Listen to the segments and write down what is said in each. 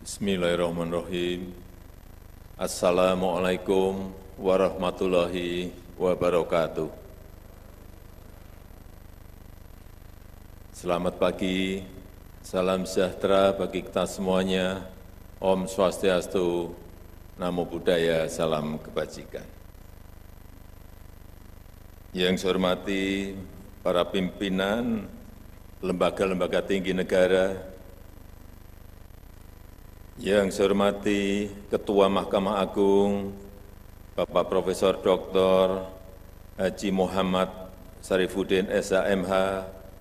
Bismillahirrahmanirrahim. Assalamualaikum warahmatullahi wabarakatuh. Selamat pagi, salam sejahtera bagi kita semuanya. Om Swastiastu, Namo Buddhaya, salam kebajikan. Yang saya hormati para pimpinan lembaga-lembaga tinggi negara, yang saya hormati Ketua Mahkamah Agung, Bapak Profesor Dr. Haji Muhammad Syarifuddin SH.MH,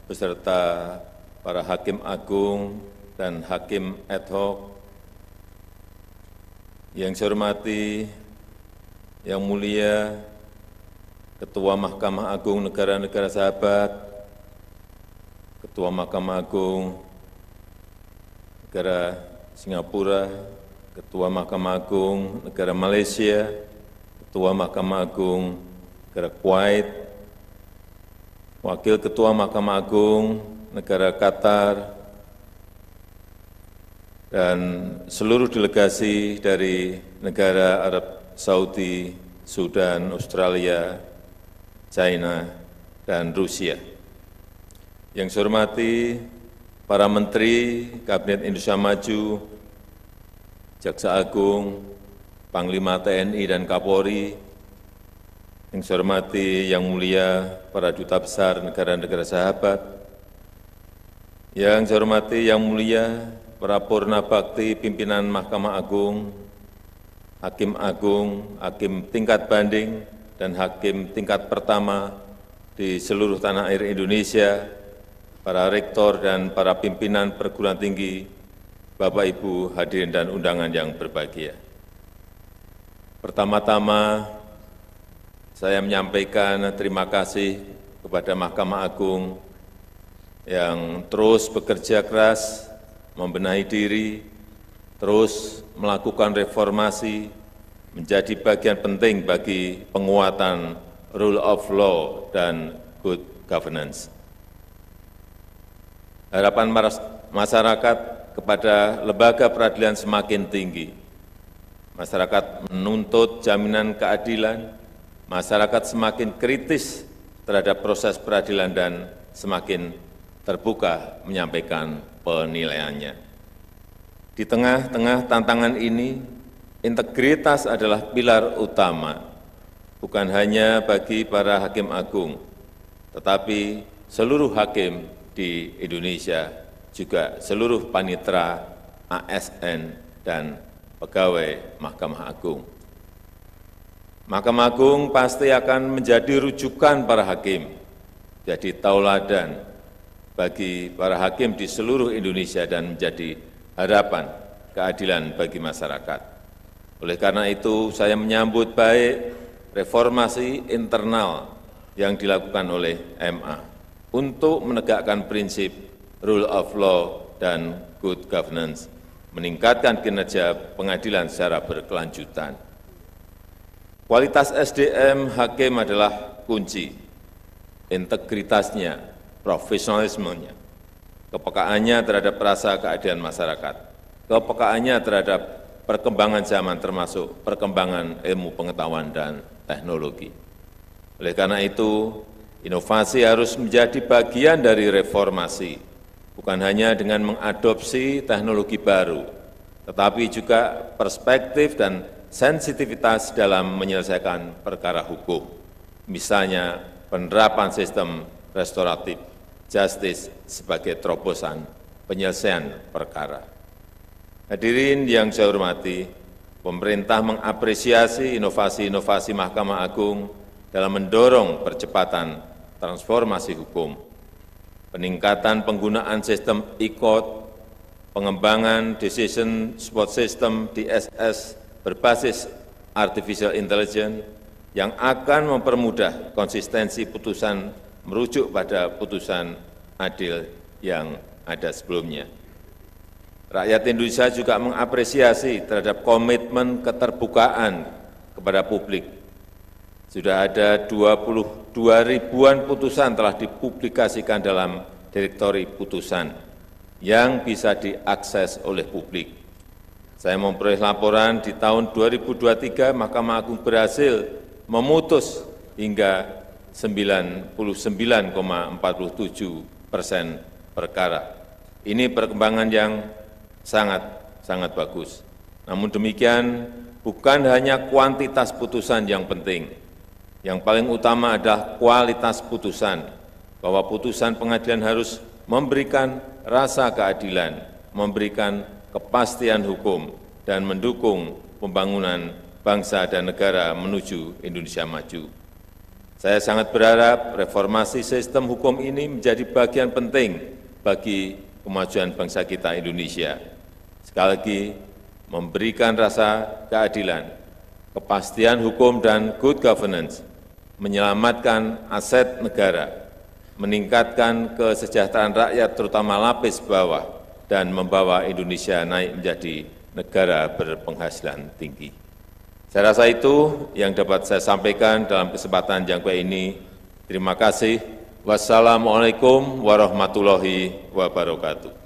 beserta para Hakim Agung dan Hakim ad hoc. Yang saya hormati Yang Mulia Ketua Mahkamah Agung Negara-Negara Sahabat, Ketua Mahkamah Agung Negara Singapura, Ketua Mahkamah Agung Negara Malaysia, Ketua Mahkamah Agung Negara Kuwait, Wakil Ketua Mahkamah Agung Negara Qatar, dan seluruh delegasi dari negara Arab Saudi, Sudan, Australia, China, dan Rusia. Yang saya hormati para Menteri Kabinet Indonesia Maju, Jaksa Agung, Panglima TNI dan Kapolri, yang saya hormati Yang Mulia para Duta Besar negara-negara sahabat, yang saya hormati Yang Mulia para Purna Bakti Pimpinan Mahkamah Agung, Hakim Agung, Hakim tingkat banding, dan Hakim tingkat pertama di seluruh tanah air Indonesia, para rektor dan para pimpinan perguruan tinggi, Bapak Ibu hadirin dan undangan yang berbahagia. Pertama-tama, saya menyampaikan terima kasih kepada Mahkamah Agung yang terus bekerja keras, membenahi diri, terus melakukan reformasi, menjadi bagian penting bagi penguatan rule of law dan good governance. Harapan masyarakat kepada lembaga peradilan semakin tinggi. Masyarakat menuntut jaminan keadilan, masyarakat semakin kritis terhadap proses peradilan dan semakin terbuka menyampaikan penilaiannya. Di tengah-tengah tantangan ini, integritas adalah pilar utama, bukan hanya bagi para hakim agung, tetapi seluruh hakim di Indonesia, juga seluruh panitera, ASN, dan pegawai Mahkamah Agung. Mahkamah Agung pasti akan menjadi rujukan para hakim, jadi tauladan bagi para hakim di seluruh Indonesia dan menjadi harapan keadilan bagi masyarakat. Oleh karena itu, saya menyambut baik reformasi internal yang dilakukan oleh MA untuk menegakkan prinsip rule of law dan good governance, meningkatkan kinerja pengadilan secara berkelanjutan. Kualitas SDM hakim adalah kunci, integritasnya, profesionalismenya, kepekaannya terhadap rasa keadilan masyarakat, kepekaannya terhadap perkembangan zaman termasuk perkembangan ilmu pengetahuan dan teknologi. Oleh karena itu, inovasi harus menjadi bagian dari reformasi, bukan hanya dengan mengadopsi teknologi baru, tetapi juga perspektif dan sensitivitas dalam menyelesaikan perkara hukum. Misalnya, penerapan sistem restoratif justice sebagai terobosan penyelesaian perkara. Hadirin yang saya hormati, pemerintah mengapresiasi inovasi-inovasi Mahkamah Agung dalam mendorong percepatan transformasi hukum, peningkatan penggunaan sistem e-court, pengembangan decision support system DSS berbasis artificial intelligence yang akan mempermudah konsistensi putusan merujuk pada putusan adil yang ada sebelumnya. Rakyat Indonesia juga mengapresiasi terhadap komitmen keterbukaan kepada publik. Sudah ada 22 ribuan putusan telah dipublikasikan dalam direktori putusan yang bisa diakses oleh publik. Saya memperoleh laporan di tahun 2023 Mahkamah Agung berhasil memutus hingga 99,47% perkara. Ini perkembangan yang sangat bagus. Namun demikian, bukan hanya kuantitas putusan yang penting. Yang paling utama adalah kualitas putusan, bahwa putusan pengadilan harus memberikan rasa keadilan, memberikan kepastian hukum, dan mendukung pembangunan bangsa dan negara menuju Indonesia maju. Saya sangat berharap reformasi sistem hukum ini menjadi bagian penting bagi kemajuan bangsa kita Indonesia. Sekali lagi, memberikan rasa keadilan, kepastian hukum dan good governance, menyelamatkan aset negara, meningkatkan kesejahteraan rakyat terutama lapis bawah, dan membawa Indonesia naik menjadi negara berpenghasilan tinggi. Saya rasa itu yang dapat saya sampaikan dalam kesempatan yang baik ini. Terima kasih. Wassalamualaikum warahmatullahi wabarakatuh.